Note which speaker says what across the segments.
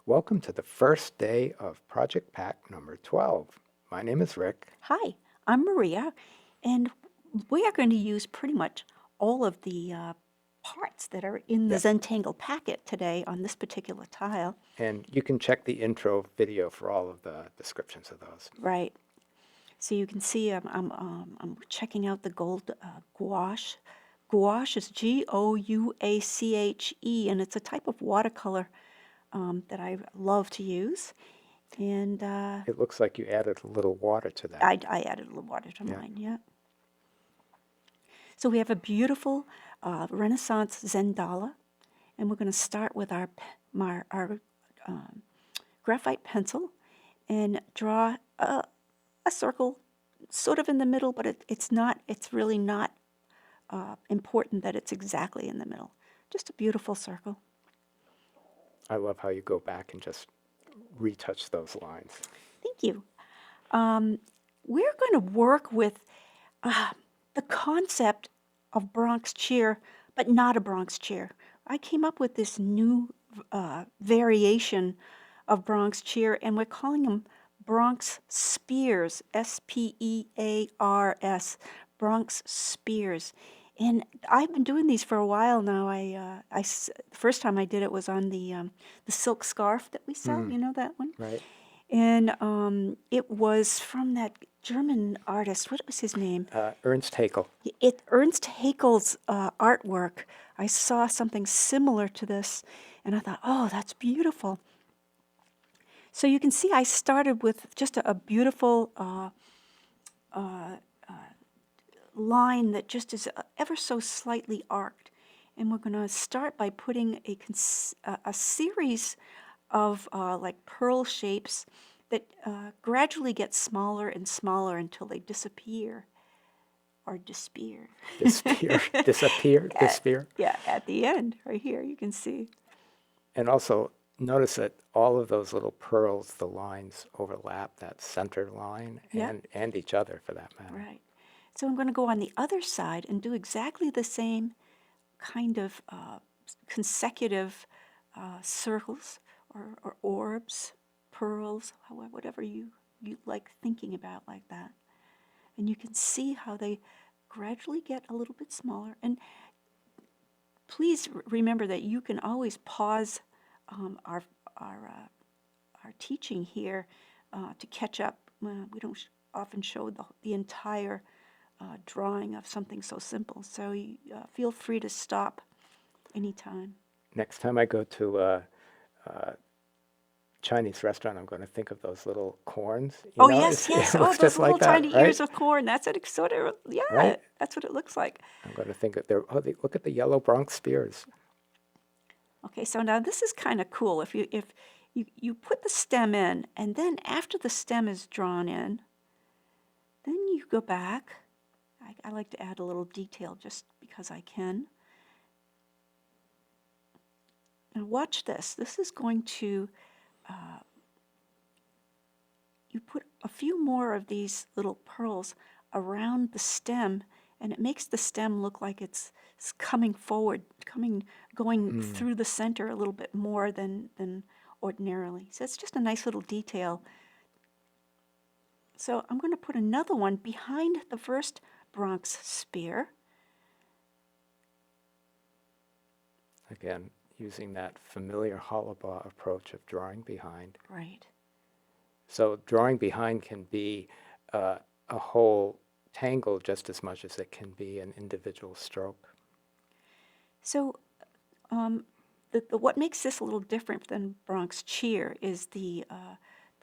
Speaker 1: Welcome to the first day of Project Pack number 12. My name is Rick.
Speaker 2: Hi, I'm Maria, and we are going to use pretty much all of the parts that are in the
Speaker 1: Yep.
Speaker 2: Zentangle packet today on this particular tile.
Speaker 1: And you can check the intro video for all of the descriptions of those.
Speaker 2: Right. So you can see I'm checking out the gold gouache. Gouache is Gouache, and it's a type of watercolor that I love to use. And
Speaker 1: It looks like you added a little water to that.
Speaker 2: I added a little water to
Speaker 1: Yeah.
Speaker 2: mine, yeah. So we have a beautiful Renaissance Zentangle, and we're going to start with our graphite pencil and draw a circle sort of in the middle, but it's really not important that it's exactly in the middle. Just a beautiful circle.
Speaker 1: I love how you go back and just retouch those lines.
Speaker 2: Thank you. We're going to work with the concept of Bronx cheer, but not a Bronx cheer. I came up with this new variation of Bronx cheer, and we're calling them Bronx spears, S-P-E-A-R-S, Bronx spears. And I've been doing these for a while now. The first time I did it was on the silk scarf that we sell. You know that one?
Speaker 1: Right.
Speaker 2: And it was from that German artist. What was his name?
Speaker 1: Ernst Haeckel.
Speaker 2: Ernst Haeckel's artwork. I saw something similar to this, and I thought, oh, that's beautiful. So you can see I started with just a beautiful line that just is ever so slightly arced. And we're going to start by putting a series of like pearl shapes that gradually get smaller and smaller until they disappear or disappear.
Speaker 1: Disappear. Disappear.
Speaker 2: Yeah, at the end, right here, you can see.
Speaker 1: And also notice that all of those little pearls, the lines overlap that center line and each other for that matter.
Speaker 2: Right. So I'm going to go on the other side and do exactly the same kind of consecutive circles or orbs, pearls, whatever you like thinking about like that. And you can see how they gradually get a little bit smaller. And please remember that you can always pause our teaching here to catch up. We don't often show the entire drawing of something so simple. So you, feel free to stop anytime.
Speaker 1: Next time I go to a Chinese restaurant, I'm going to think of those little corns.
Speaker 2: Oh, yes.
Speaker 1: It
Speaker 2: Oh,
Speaker 1: looks
Speaker 2: those
Speaker 1: just
Speaker 2: little
Speaker 1: like that,
Speaker 2: tiny
Speaker 1: right?
Speaker 2: ears of corn. That's it. Sort of, yeah,
Speaker 1: Right?
Speaker 2: that's what it looks like.
Speaker 1: I'm going to think of look at the yellow Bronx spears.
Speaker 2: Okay, so now this is kind of cool. If you put the stem in, and then after the stem is drawn in, then you go back. I like to add a little detail just because I can. Now watch this. This is going to, you put a few more of these little pearls around the stem, and it makes the stem look like it's coming forward, going through the center a little bit more than ordinarily. So it's just a nice little detail. So I'm going to put another one behind the first Bronx spear.
Speaker 1: Again, using that familiar hollowbah approach of drawing behind.
Speaker 2: Right.
Speaker 1: So drawing behind can be a whole tangle just as much as it can be an individual stroke.
Speaker 2: So what makes this a little different than Bronx cheer is the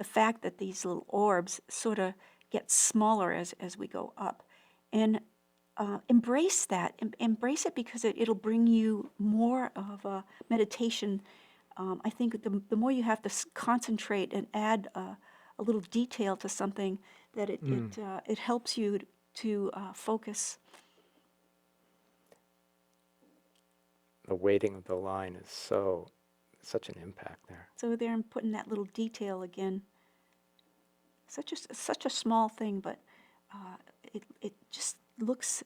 Speaker 2: fact that these little orbs sort of get smaller as we go up. And embrace that. Embrace it because it'll bring you more of a meditation. I think the more you have to concentrate and add a little detail to something, that it helps you to focus.
Speaker 1: The weighting of the line is such an impact there.
Speaker 2: So there I'm putting that little detail again. Such a small thing, but it just looks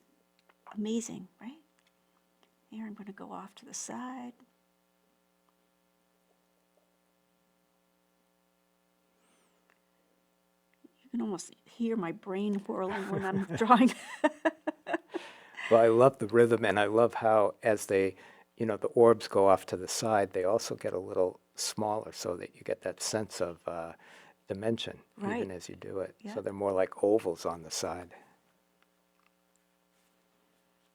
Speaker 2: amazing, right? Here I'm going to go off to the side. You can almost hear my brain whirling when I'm drawing.
Speaker 1: Well, I love the rhythm, and I love how as they, the orbs go off to the side, they also get a little smaller so that you get that sense of dimension
Speaker 2: Right.
Speaker 1: even as you do it.
Speaker 2: Yeah.
Speaker 1: So they're more like ovals on the side.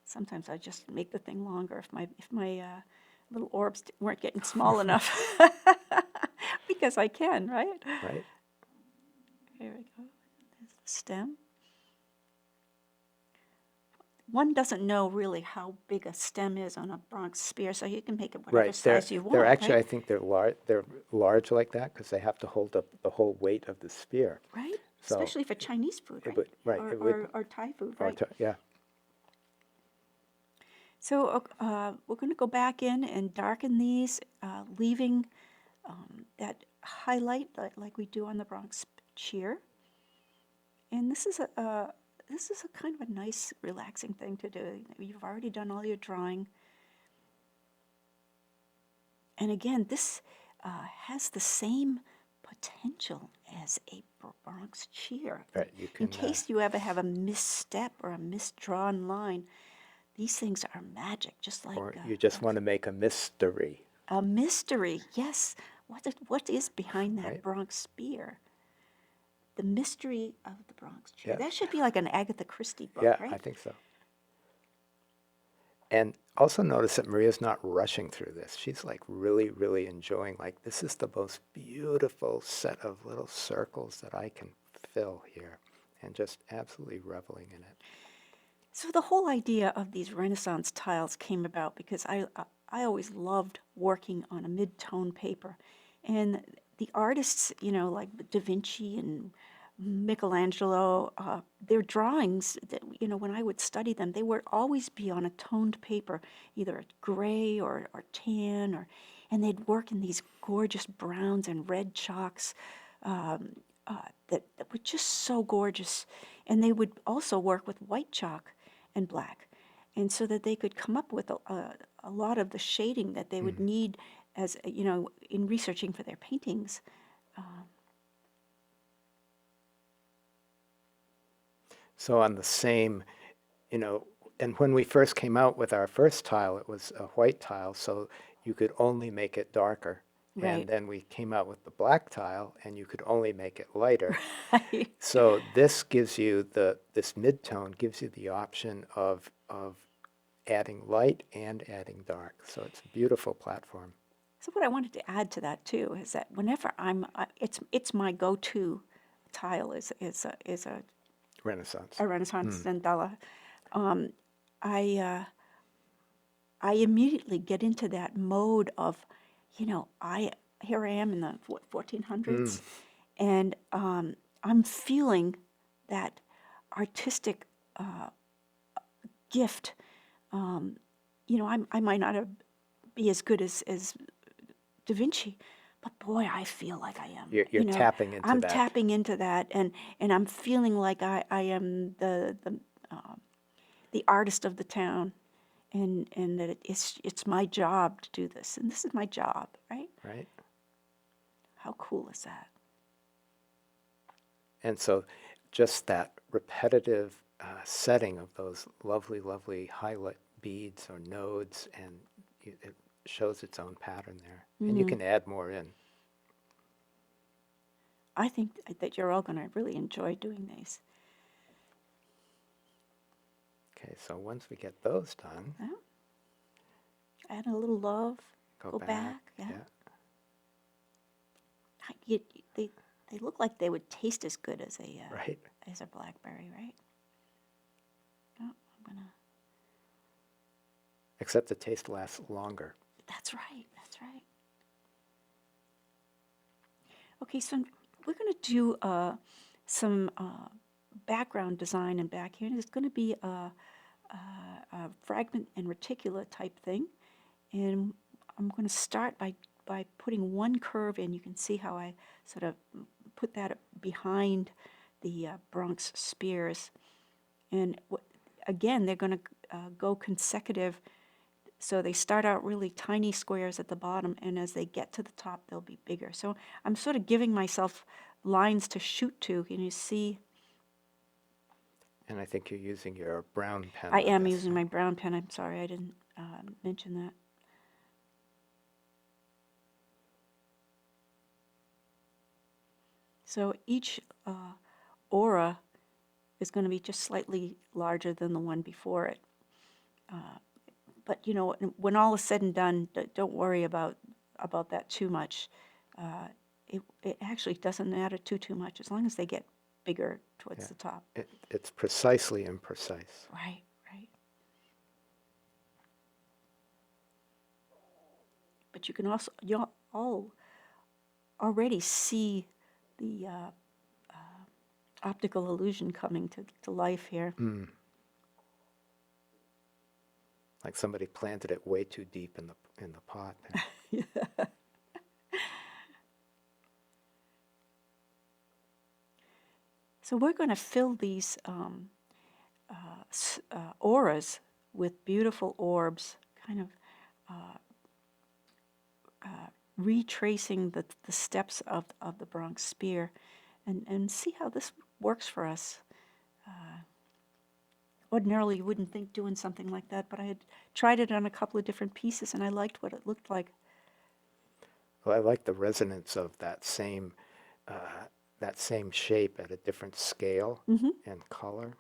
Speaker 2: Sometimes I just make the thing longer if my little orbs weren't getting small enough. Because I can, right?
Speaker 1: Right?
Speaker 2: Here we go. There's the stem. One doesn't know really how big a stem is on a Bronx spear, so you can make it whatever
Speaker 1: Right. They're,
Speaker 2: size you
Speaker 1: they're
Speaker 2: want,
Speaker 1: actually, I
Speaker 2: right?
Speaker 1: think they're large like that because they have to hold up the whole weight of the spear.
Speaker 2: Right?
Speaker 1: So
Speaker 2: Especially for Chinese food,
Speaker 1: it
Speaker 2: right?
Speaker 1: would, right,
Speaker 2: Or,
Speaker 1: it would,
Speaker 2: or Thai food,
Speaker 1: or
Speaker 2: right?
Speaker 1: yeah.
Speaker 2: So we're going to go back in and darken these, leaving that highlight like we do on the Bronx cheer. And this is a kind of a nice, relaxing thing to do. You've already done all your drawing. And again, this has the same potential as a Bronx cheer.
Speaker 1: Right, you
Speaker 2: In
Speaker 1: can,
Speaker 2: case you ever have a misstep or a misdrawn line, these things are magic, just like
Speaker 1: or you just
Speaker 2: Bronx.
Speaker 1: want to make a mystery,
Speaker 2: A mystery, yes. What is behind that
Speaker 1: right?
Speaker 2: Bronx spear? The mystery of the Bronx cheer.
Speaker 1: Yes.
Speaker 2: That should be like an Agatha Christie book,
Speaker 1: Yeah,
Speaker 2: right?
Speaker 1: I think so. And also notice that Maria's not rushing through this. She's like really, really enjoying, like, this is the most beautiful set of little circles that I can fill here, and just absolutely reveling in it.
Speaker 2: So the whole idea of these Renaissance tiles came about because I always loved working on a mid-tone paper, and the artists, like Da Vinci and Michelangelo, their drawings, when I would study them, they would always be on a toned paper, either a gray or tan, and they'd work in these gorgeous browns and red chalks that were just so gorgeous. And they would also work with white chalk and black, and so that they could come up with a lot of the shading that they would need as, in researching for their paintings.
Speaker 1: So on the same, and when we first came out with our first tile, it was a white tile, so you could only make it darker.
Speaker 2: Right.
Speaker 1: And then we came out with the black tile, and you could only make it lighter.
Speaker 2: Right.
Speaker 1: So this gives you this mid-tone gives you the option of adding light and adding dark. So it's a beautiful platform.
Speaker 2: So what I wanted to add to that too is that whenever it's my go-to tile is a
Speaker 1: Renaissance.
Speaker 2: Renaissance Zentangle. I I immediately get into that mode of, here I am in the 1400s, and I'm feeling that artistic gift. I might not be as good as Da Vinci, but boy, I feel like I am.
Speaker 1: You're tapping into
Speaker 2: I'm
Speaker 1: that.
Speaker 2: tapping into that, and I'm feeling like I am the artist of the town, and that it's my job to do this, and this is my job, right?
Speaker 1: Right.
Speaker 2: How cool is that?
Speaker 1: And so just that repetitive setting of those lovely, lovely highlight beads or nodes, and it shows its own pattern there. And you can add more in.
Speaker 2: I think that you're all going to really enjoy doing these.
Speaker 1: Okay, so once we get those done,
Speaker 2: Add a little love,
Speaker 1: go back.
Speaker 2: yeah. They look like they would taste as good as
Speaker 1: Right.
Speaker 2: as a blackberry, right? Oh, I'm gonna.
Speaker 1: Except the taste lasts longer.
Speaker 2: That's right. That's right. Okay, so we're going to do some background design in back here. And it's going to be a fragment and reticula type thing. And I'm going to start by putting one curve in. You can see how I sort of put that behind the Bronx spears. And again, they're going to go consecutive. So they start out really tiny squares at the bottom, and as they get to the top, they'll be bigger. So I'm sort of giving myself lines to shoot to. Can you see?
Speaker 1: And I think you're using your brown pen
Speaker 2: I
Speaker 1: on
Speaker 2: am
Speaker 1: this,
Speaker 2: using
Speaker 1: right?
Speaker 2: my brown pen. I'm sorry, I didn't mention that. So each aura is going to be just slightly larger than the one before it. But you know, when all is said and done, don't worry about that too much. It actually doesn't matter too much as long as they get bigger towards
Speaker 1: Yeah.
Speaker 2: the top.
Speaker 1: It's precisely imprecise.
Speaker 2: Right, right. But you can also, you'll all already see the optical illusion coming to life here.
Speaker 1: Mm. Like somebody planted it way too deep in the pot.
Speaker 2: So we're going to fill these auras with beautiful orbs, kind of retracing the steps of the Bronx spear, and see how this works for us. Ordinarily, you wouldn't think doing something like that, but I had tried it on a couple of different pieces, and I liked what it looked like.
Speaker 1: Well, I like the resonance of that same shape at a different scale
Speaker 2: Mm-hmm.
Speaker 1: and color.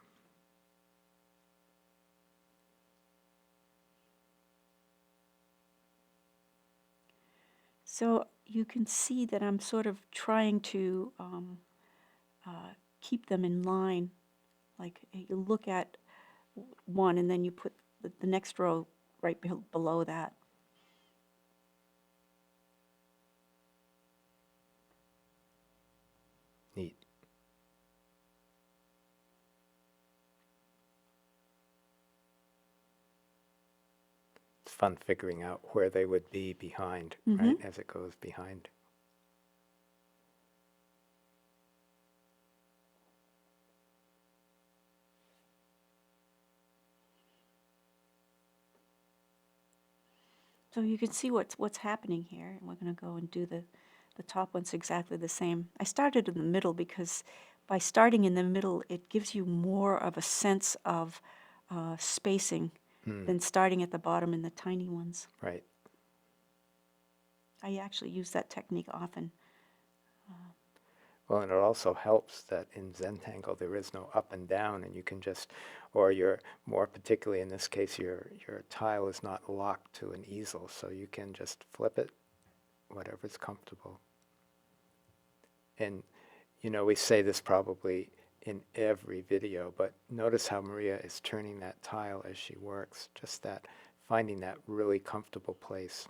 Speaker 2: So you can see that I'm sort of trying to keep them in line. Like you look at one and then you put the next row right below that.
Speaker 1: Neat. It's fun figuring out where they would be behind,
Speaker 2: Mm-hmm.
Speaker 1: right, as it goes behind.
Speaker 2: So you can see what's happening here. And we're going to go and do the top one's exactly the same. I started in the middle because by starting in the middle, it gives you more of a sense of spacing than starting at the bottom in the tiny ones.
Speaker 1: Right.
Speaker 2: I actually use that technique often.
Speaker 1: Well, and it also helps that in Zentangle there is no up and down, and you can just, or you're more particularly in this case, your tile is not locked to an easel, so you can just flip it, whatever's comfortable. And you know, we say this probably in every video, but notice how Maria is turning that tile as she works, just that, finding that really comfortable place.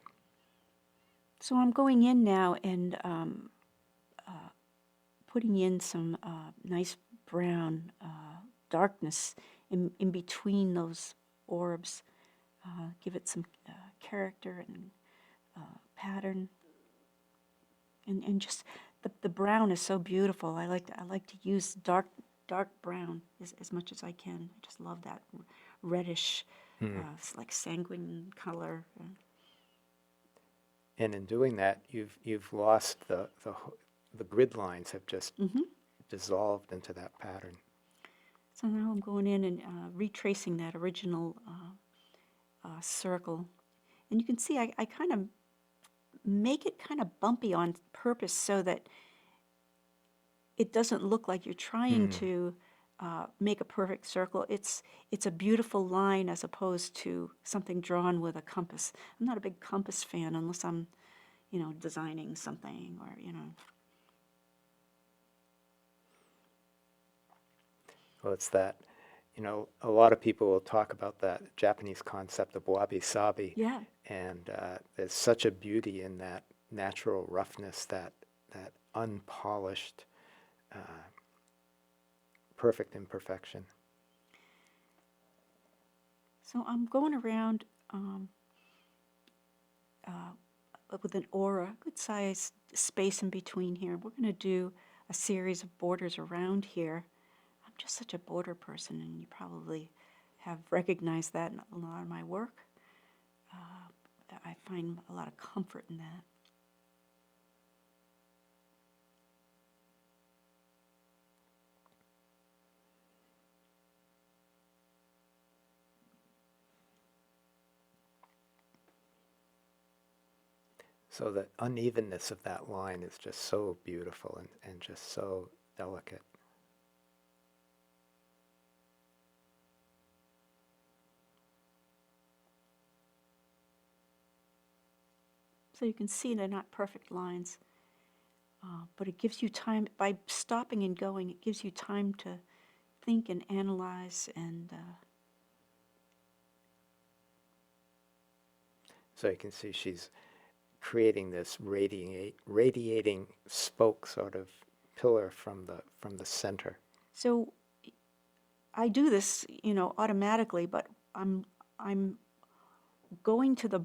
Speaker 2: So I'm going in now and putting in some nice brown darkness in between those orbs. Give it some character and pattern. And just the brown is so beautiful. I like to use dark brown as much as I can. I just love that reddish, it's like sanguine color.
Speaker 1: And in doing that, you've lost the grid lines have just dissolved into that pattern.
Speaker 2: So now I'm going in and retracing that original circle. And you can see I kind of make it kind of bumpy on purpose so that it doesn't look like you're trying to make a perfect circle. It's a beautiful line as opposed to something drawn with a compass. I'm not a big compass fan unless I'm, you know, designing something or, you know.
Speaker 1: Well, it's that, you know, a lot of people will talk about that Japanese concept of wabi-sabi.
Speaker 2: Yeah.
Speaker 1: And there's such a beauty in that natural roughness, that unpolished, perfect imperfection.
Speaker 2: So I'm going around with an aura, good size space in between here. We're going to do a series of borders around here. I'm just such a border person, and you probably have recognized that in a lot of my work. I find a lot of comfort in that.
Speaker 1: So the unevenness of that line is just so beautiful and just so delicate.
Speaker 2: So you can see they're not perfect lines, but it gives you time, by stopping and going, it gives you time to think and analyze and
Speaker 1: So you can see she's creating this radiating spoke sort of pillar from the center.
Speaker 2: so I do this, automatically, but I'm going to the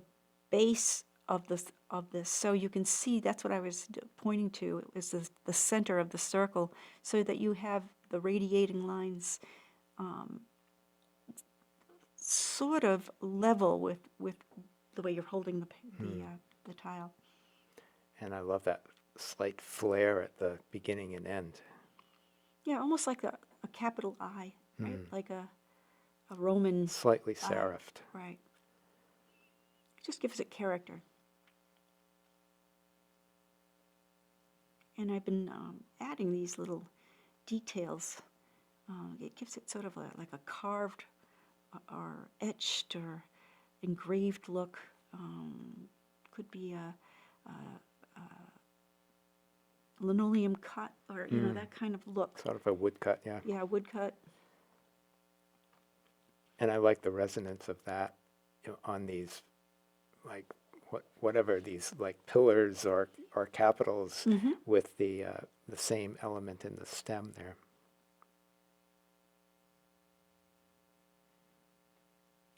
Speaker 2: base of this, so you can see that's what I was pointing to. It was the center of the circle, so that you have the radiating lines sort of level with the way you're holding the tile.
Speaker 1: And I love that slight flare at the beginning and end.
Speaker 2: Yeah, almost like a capital I, right? Like a Roman
Speaker 1: Slightly
Speaker 2: I.
Speaker 1: serifed.
Speaker 2: Right. It just gives it character. And I've been adding these little details. It gives it sort of like a carved or etched or engraved look. Could be a linoleum cut, or that kind of look.
Speaker 1: Sort of a woodcut, yeah.
Speaker 2: Yeah, woodcut.
Speaker 1: And I like the resonance of that, on these, like whatever these like pillars or capitals with the same element in the stem there.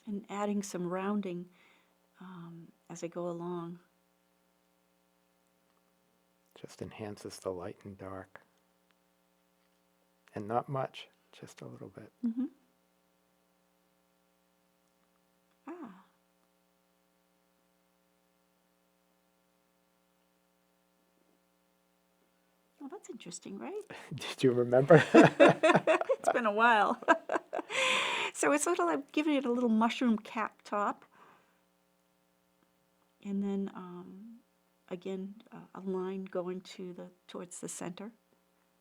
Speaker 2: And adding some rounding as I go along.
Speaker 1: Just enhances the light and dark. And not much, just a little bit.
Speaker 2: Ah. Well, that's interesting, right?
Speaker 1: Did you remember?
Speaker 2: It's been a while. So it's sort of like giving it a little mushroom cap top. And then, again, a line going towards the center.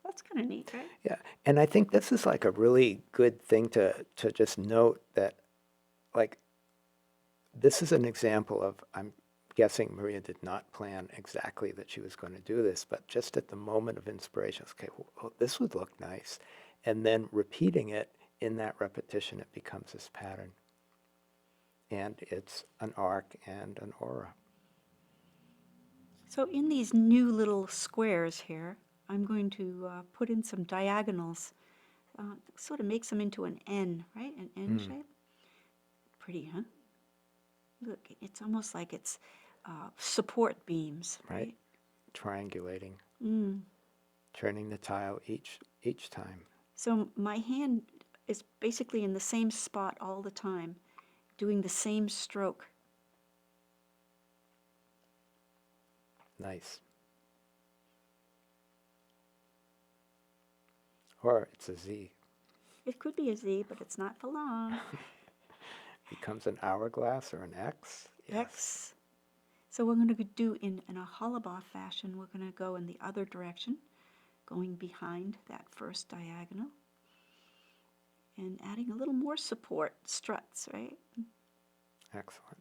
Speaker 2: That's kind of neat, right?
Speaker 1: Yeah, and I think this is like a really good thing to just note that, like, this is an example of, I'm guessing Maria did not plan exactly that she was going to do this, but just at the moment of inspiration, okay, well, this would look nice. And then repeating it, in that repetition, it becomes this pattern. And it's an arc and an aura.
Speaker 2: So in these new little squares here, I'm going to put in some diagonals. Sort of makes them into an N, right? An N shape. Pretty, huh? Look, it's almost like it's support beams, right?
Speaker 1: Triangulating. Turning the tile each time.
Speaker 2: So my hand is basically in the same spot all the time, doing the same stroke.
Speaker 1: Nice. Or it's a Z.
Speaker 2: It could be a Z, but it's not for long.
Speaker 1: Becomes an hourglass or an X. Yes.
Speaker 2: X. So we're going to do in a hollabaugh fashion, we're going to go in the other direction, going behind that first diagonal, and adding a little more support struts, right?
Speaker 1: Excellent.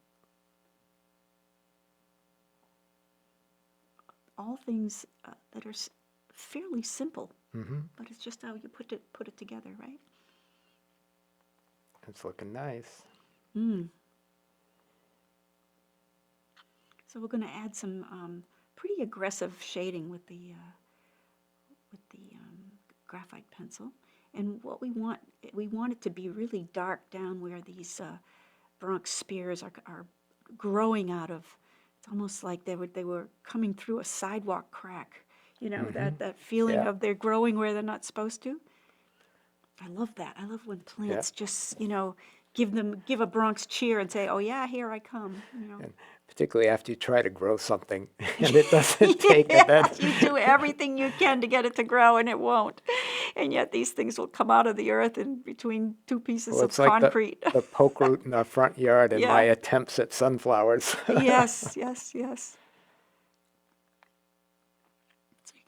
Speaker 2: All things that are fairly simple, but it's just how you put it together, right?
Speaker 1: It's looking nice.
Speaker 2: So we're going to add some pretty aggressive shading with the graphite pencil. And what we want it to be really dark down where these Bronx spears are growing out of. It's almost like they were coming through a sidewalk crack. That feeling of they're growing where they're not supposed to. I love that. I love when plants just, give a Bronx cheer and say, "Oh yeah, here I come."
Speaker 1: And particularly after you try to grow something and it doesn't take it. Then
Speaker 2: You do everything you can to get it to grow and it won't. And yet these things will come out of the earth in between two pieces
Speaker 1: well,
Speaker 2: of
Speaker 1: it's like
Speaker 2: concrete.
Speaker 1: the poke root in our front yard and my attempts at sunflowers.
Speaker 2: Yes, yes, yes.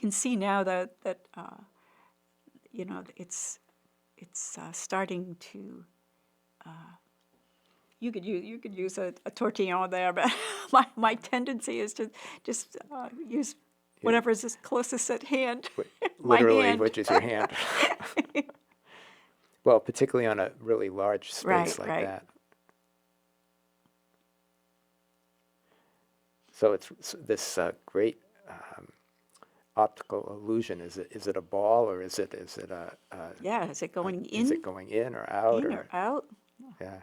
Speaker 2: can see now that you know, it's starting to. You could use a tortillon there, but my tendency is to just use whatever is as closest at hand. My
Speaker 1: Literally,
Speaker 2: hand.
Speaker 1: which is your hand. Well, particularly on a really large space
Speaker 2: Right,
Speaker 1: like
Speaker 2: right.
Speaker 1: that. So it's this great optical illusion. Is it a ball, or is it
Speaker 2: Yeah, is it going
Speaker 1: is it
Speaker 2: in,
Speaker 1: going in or out,
Speaker 2: or
Speaker 1: or
Speaker 2: out?
Speaker 1: yeah?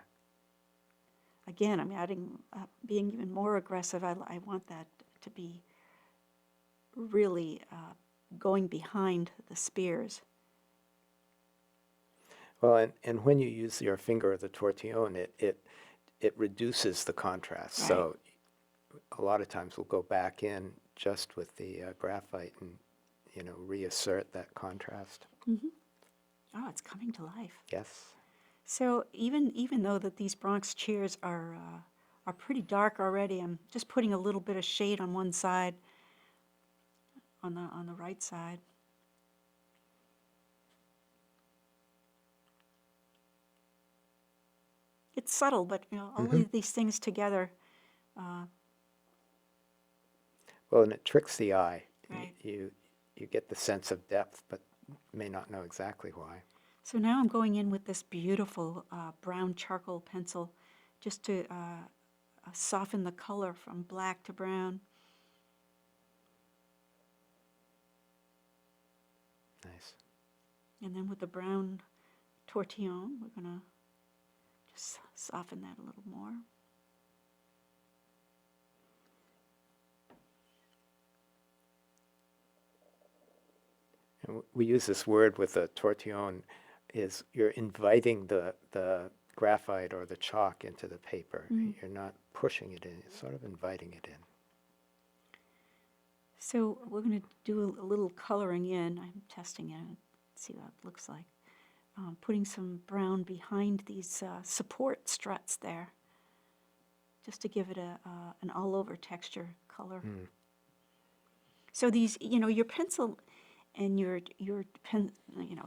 Speaker 2: Again, I'm adding, being even more aggressive. I want that to be really going behind the spears.
Speaker 1: Well, and when you use your finger or the tortillon, it reduces the contrast.
Speaker 2: Right.
Speaker 1: So a lot of times we'll go back in just with the graphite and reassert that contrast.
Speaker 2: Oh, it's coming to life.
Speaker 1: Yes.
Speaker 2: So even though that these Bronx cheers are pretty dark already, I'm just putting a little bit of shade on one side, on the right side. It's subtle, but all of these things together.
Speaker 1: Well, and it tricks the eye.
Speaker 2: Right.
Speaker 1: You get the sense of depth, but may not know exactly why.
Speaker 2: So now I'm going in with this beautiful brown charcoal pencil, just to soften the color from black to brown.
Speaker 1: Nice.
Speaker 2: And then with the brown tortillon, we're going to just soften that a little more.
Speaker 1: And we use this word with the tortillon, is you're inviting the graphite or the chalk into the paper. You're not pushing it in, you're sort of inviting it in.
Speaker 2: So we're going to do a little coloring in. I'm testing it and see what it looks like. Putting some brown behind these support struts there, just to give it an all-over texture color. So these, your pencil and your pen,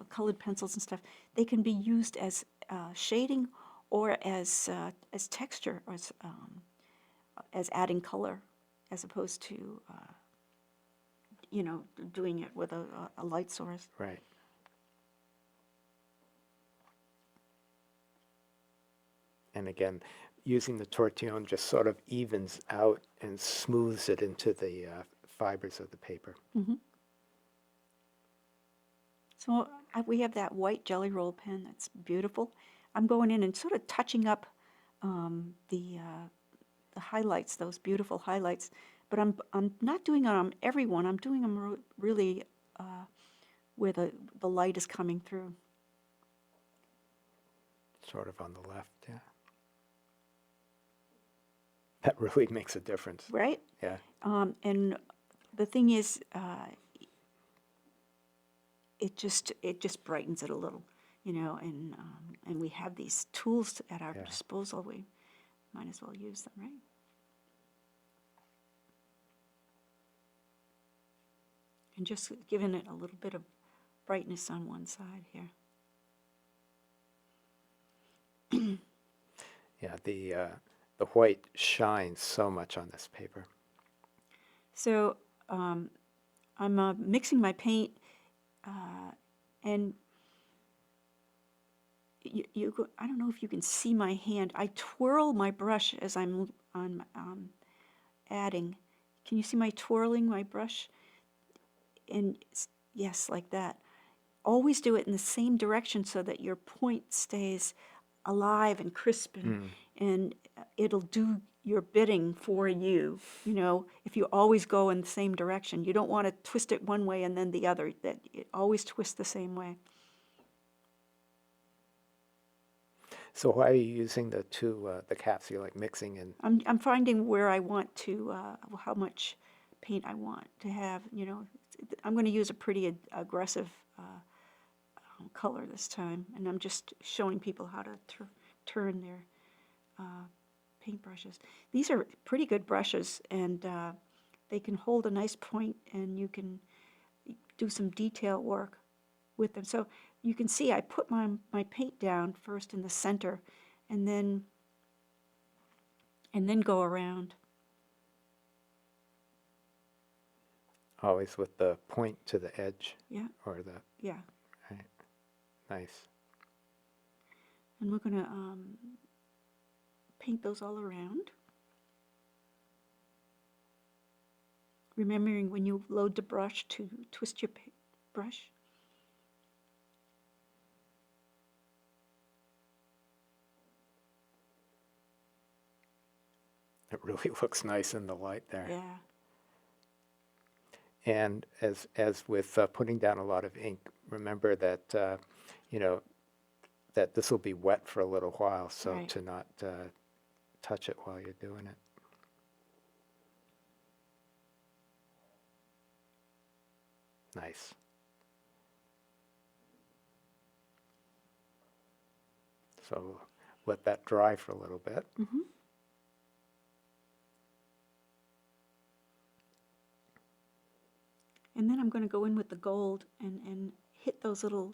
Speaker 2: colored pencils and stuff, they can be used as shading or as texture, or as adding color, as opposed to doing it with a light source.
Speaker 1: Right. And again, using the tortillon just sort of evens out and smooths it into the fibers of the paper.
Speaker 2: So we have that white Jelly Roll pen that's beautiful. I'm going in and sort of touching up the highlights, those beautiful highlights. But I'm not doing it on everyone. I'm doing them really where the light is coming through.
Speaker 1: Sort of on the left, yeah. That really makes a difference.
Speaker 2: Right?
Speaker 1: Yeah.
Speaker 2: And the thing is, it just brightens it a little, and we have these tools at our disposal. We might as well use them, right? And just giving it a little bit of brightness on one side here.
Speaker 1: Yeah, the white shines so much on this paper.
Speaker 2: So I'm mixing my paint, and I don't know if you can see my hand. I twirl my brush as I'm adding. Can you see my twirling my brush? And yes, like that. Always do it in the same direction so that your point stays alive and crisp, and it'll do your bidding for you. If you always go in the same direction, you don't want to twist it one way and then the other. That it always twists the same way.
Speaker 1: So why are you using the caps? You're like mixing in?
Speaker 2: I'm finding where I want to, how much paint I want to have. I'm going to use a pretty aggressive color this time, and I'm just showing people how to turn their paintbrushes. These are pretty good brushes, and they can hold a nice point, and you can do some detail work with them. So you can see I put my paint down first in the center and then go around.
Speaker 1: Always with the point to the edge.
Speaker 2: Yeah.
Speaker 1: Or the,
Speaker 2: Yeah.
Speaker 1: right. Nice.
Speaker 2: And we're going to paint those all around. Remembering when you load the brush to twist your brush.
Speaker 1: It really looks nice in the light there.
Speaker 2: Yeah.
Speaker 1: And as with putting down a lot of ink, remember that, you know, that this will be wet for a little while, so
Speaker 2: Right.
Speaker 1: to not touch it while you're doing it. Nice. So let that dry for a little bit.
Speaker 2: Mm-hmm. And then I'm going to go in with the gold and hit those little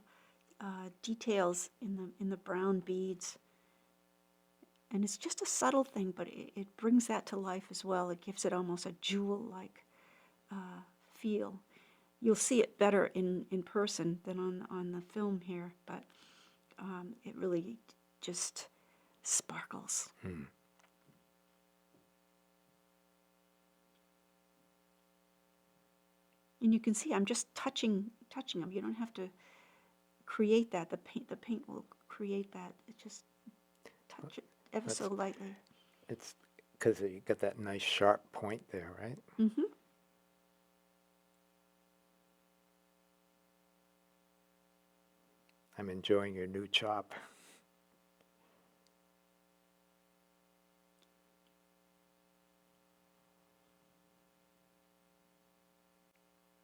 Speaker 2: details in the brown beads. And it's just a subtle thing, but it brings that to life as well. It gives it almost a jewel-like feel. You'll see it better in person than on the film here, but it really just sparkles.
Speaker 1: Hmm.
Speaker 2: And you can see I'm just touching them. You don't have to create that. The paint will create that. It just touch it ever so lightly.
Speaker 1: It's because you get that nice sharp point there, right?
Speaker 2: Mm-hmm.
Speaker 1: I'm enjoying your new chop.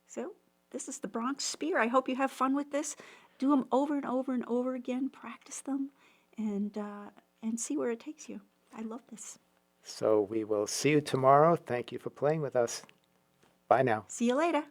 Speaker 2: So this is the Bronx spear. I hope you have fun with this. Do them over and over and over again. Practice them, and see where it takes you. I love this.
Speaker 1: So we will see you tomorrow. Thank you for playing with us. Bye now.
Speaker 2: See you later.